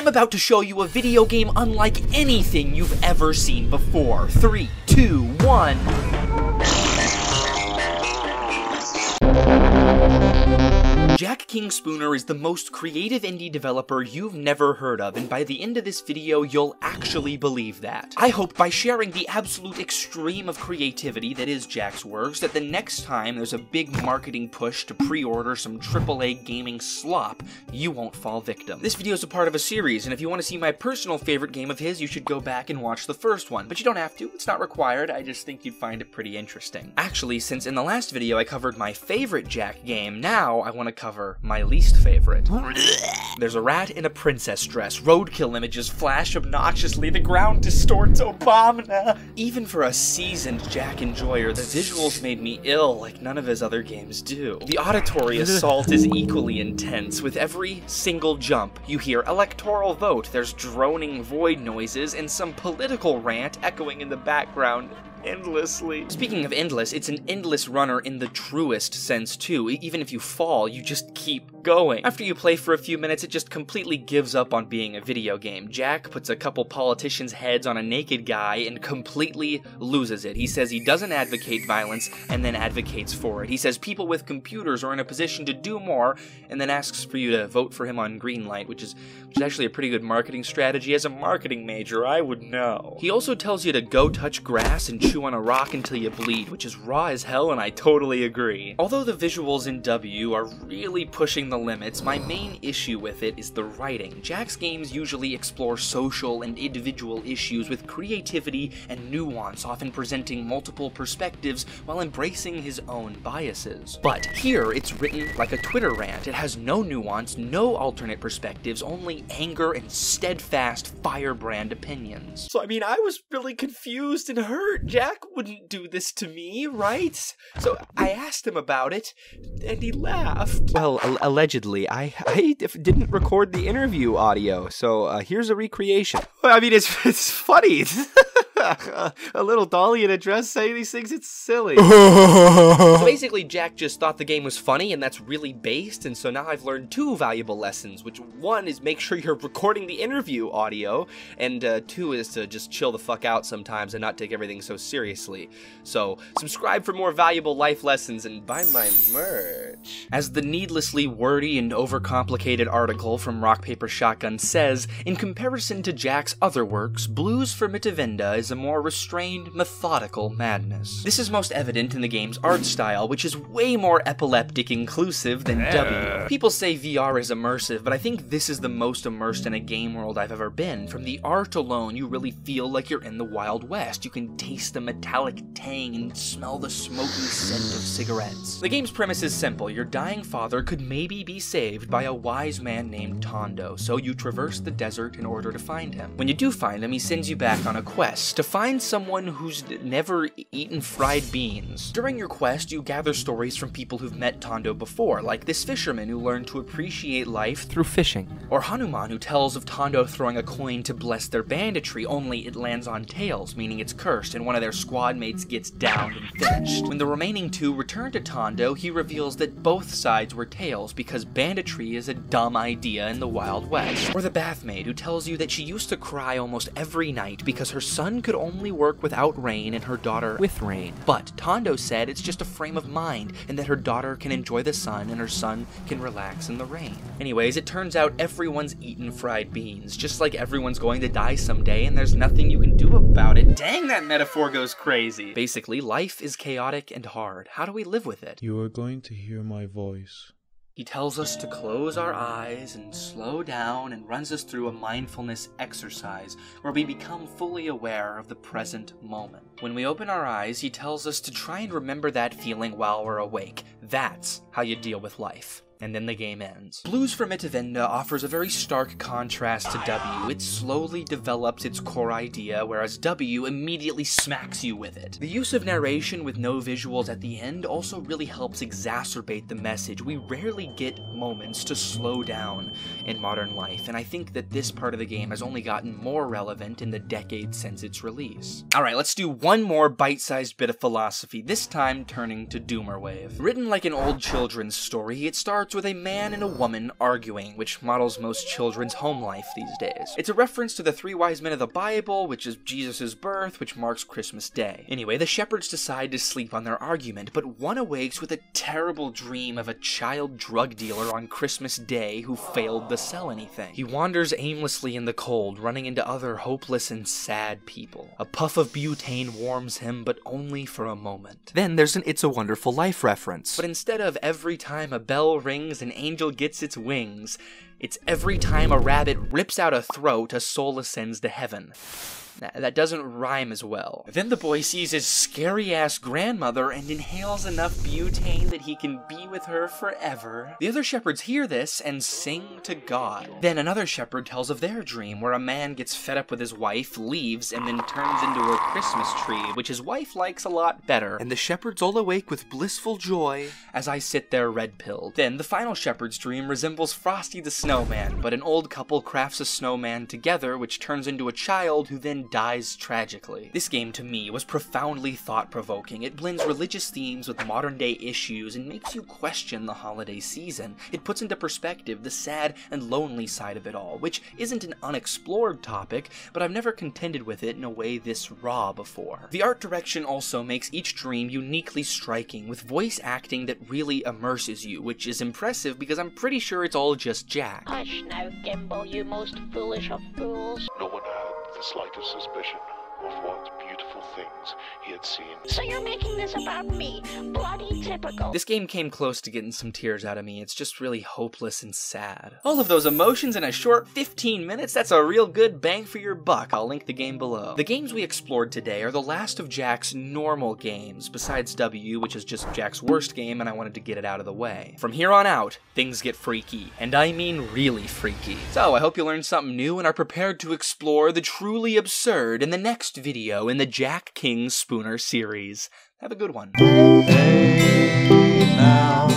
I'm about to show you a video game unlike anything you've ever seen before. 3, 2, 1... Jack King Spooner is the most creative indie developer you've never heard of, and by the end of this video, you'll actually believe that. I hope by sharing the absolute extreme of creativity that is Jack's works, that the next time there's a big marketing push to pre-order some AAA gaming slop, you won't fall victim. This video is a part of a series, and if you want to see my personal favorite game of his, you should go back and watch the first one. But you don't have to, it's not required, I just think you'd find it pretty interesting. Actually, since in the last video I covered my favorite Jack game, now I want to cover my least favorite. There's a rat in a princess dress, roadkill images flash obnoxiously, the ground distorts Obama. Even for a seasoned Jack enjoyer, the visuals made me ill like none of his other games do. The auditory assault is equally intense. With every single jump, you hear electoral vote, there's droning void noises, and some political rant echoing in the background endlessly. Speaking of endless, it's an endless runner in the truest sense too. Even if you fall, you just keep going. After you play for a few minutes, it just completely gives up on being a video game. Jack puts a couple politicians' heads on a naked guy and completely loses it. He says he doesn't advocate violence and then advocates for it. He says people with computers are in a position to do more and then asks for you to vote for him on green light, which is actually a pretty good marketing strategy. As a marketing major, I would know. He also tells you to go touch grass and chew on a rock until you bleed, which is raw as hell, and I totally agree. Although the visuals in W are really pushing the limits, my main issue with it is the writing. Jack's games usually explore social and individual issues with creativity and nuance, often presenting multiple perspectives while embracing his own biases. But here, it's written like a Twitter rant. It has no nuance, no alternate perspectives, only anger and steadfast firebrand opinions. So I mean, I was really confused and hurt. Jack wouldn't do this to me, right? So I asked him about it, and he laughed. Well, allegedly, I didn't record the interview audio, so here's a recreation. I mean, it's funny. A little dolly in a dress saying these things, it's silly. So basically, Jack just thought the game was funny, and that's really based, and so now I've learned two valuable lessons, which one is make sure you're recording the interview audio, and two is to just chill the fuck out sometimes and not take everything so seriously. So subscribe for more valuable life lessons and buy my merch. As the needlessly wordy and overcomplicated article from Rock Paper Shotgun says, in comparison to Jack's other works, Blues for Mitavenda is a more restrained, methodical madness. This is most evident in the game's art style, which is way more epileptic inclusive than W. People say VR is immersive, but I think this is the most immersed in a game world I've ever been. From the art alone, you really feel like you're in the Wild West. You can taste the metallic tang and smell the smoky scent of cigarettes. The game's premise is simple. Your dying father could maybe be saved by a wise man named Tondo, so you traverse the desert in order to find him. When you do find him, he sends you back on a quest to find someone who's never eaten fried beans. During your quest, you gather stories from people who've met Tondo before, like this fisherman who learned to appreciate life through fishing, or Hanuman who tells of Tondo throwing a coin to bless their banditry, only it lands on tails, meaning it's cursed, and one of their squad mates gets downed and finished. When the remaining two return to Tondo, he reveals that both sides were tails because banditry is a dumb idea in the Wild West. Or the bathmaid who tells you that she used to cry almost every night because her son could only work without rain and her daughter with rain. But Tondo said it's just a frame of mind and that her daughter can enjoy the sun and her son can relax in the rain. Anyways, it turns out everyone's eaten fried beans, just like everyone's going to die someday and there's nothing you can do about it. Dang, that metaphor goes crazy. Basically, life is chaotic and hard. How do we live with it? You are going to hear my voice. He tells us to close our eyes and slow down and runs us through a mindfulness exercise where we become fully aware of the present moment. When we open our eyes, he tells us to try and remember that feeling while we're awake. That's how you deal with life. And then the game ends. Blues for Mitavenda offers a very stark contrast to W. It slowly develops its core idea, whereas W immediately smacks you with it. The use of narration with no visuals at the end also really helps exacerbate the message. We rarely get moments to slow down in modern life, and I think that this part of the game has only gotten more relevant in the decades since its release. Alright, let's do one more bite-sized bit of philosophy, this time turning to Doomerwave. Written like an old children's story, it starts with a man and a woman arguing, which models most children's home life these days. It's a reference to the 3 wise men of the Bible, which is Jesus' birth, which marks Christmas Day. Anyway, the shepherds decide to sleep on their argument, but one awakes with a terrible dream of a child drug dealer on Christmas Day who failed to sell anything. He wanders aimlessly in the cold, running into other hopeless and sad people. A puff of butane warms him, but only for a moment. Then there's an It's a Wonderful Life reference. But instead of every time a bell rings an angel gets its wings, it's every time a rabbit rips out a throat a soul ascends to heaven. That doesn't rhyme as well. Then the boy sees his scary-ass grandmother and inhales enough butane that he can be with her forever. The other shepherds hear this and sing to God. Then another shepherd tells of their dream, where a man gets fed up with his wife, leaves, and then turns into a Christmas tree, which his wife likes a lot better. And the shepherds all awake with blissful joy as I sit there red-pilled. Then the final shepherd's dream resembles Frosty the Snowman, but an old couple crafts a snowman together, which turns into a child who then dies tragically. This game, to me, was profoundly thought-provoking. It blends religious themes with modern-day issues and makes you question the holiday season. It puts into perspective the sad and lonely side of it all, which isn't an unexplored topic, but I've never contended with it in a way this raw before. The art direction also makes each dream uniquely striking, with voice acting that really immerses you, which is impressive because I'm pretty sure it's all just Jack. Hush now, Gimbal, you most foolish of fools. No one had the slightest suspicion of what beautiful things he had seen. So you're making this about me? Bloody typical. This game came close to getting some tears out of me. It's just really hopeless and sad. All of those emotions in a short 15 minutes, that's a real good bang for your buck. I'll link the game below. The games we explored today are the last of Jack's normal games, besides W, which is just Jack's worst game, and I wanted to get it out of the way. From here on out, things get freaky, and I mean really freaky. So I hope you learned something new and are prepared to explore the truly absurd in the next video in the Jack King Spooner series. Have a good one. Hey now.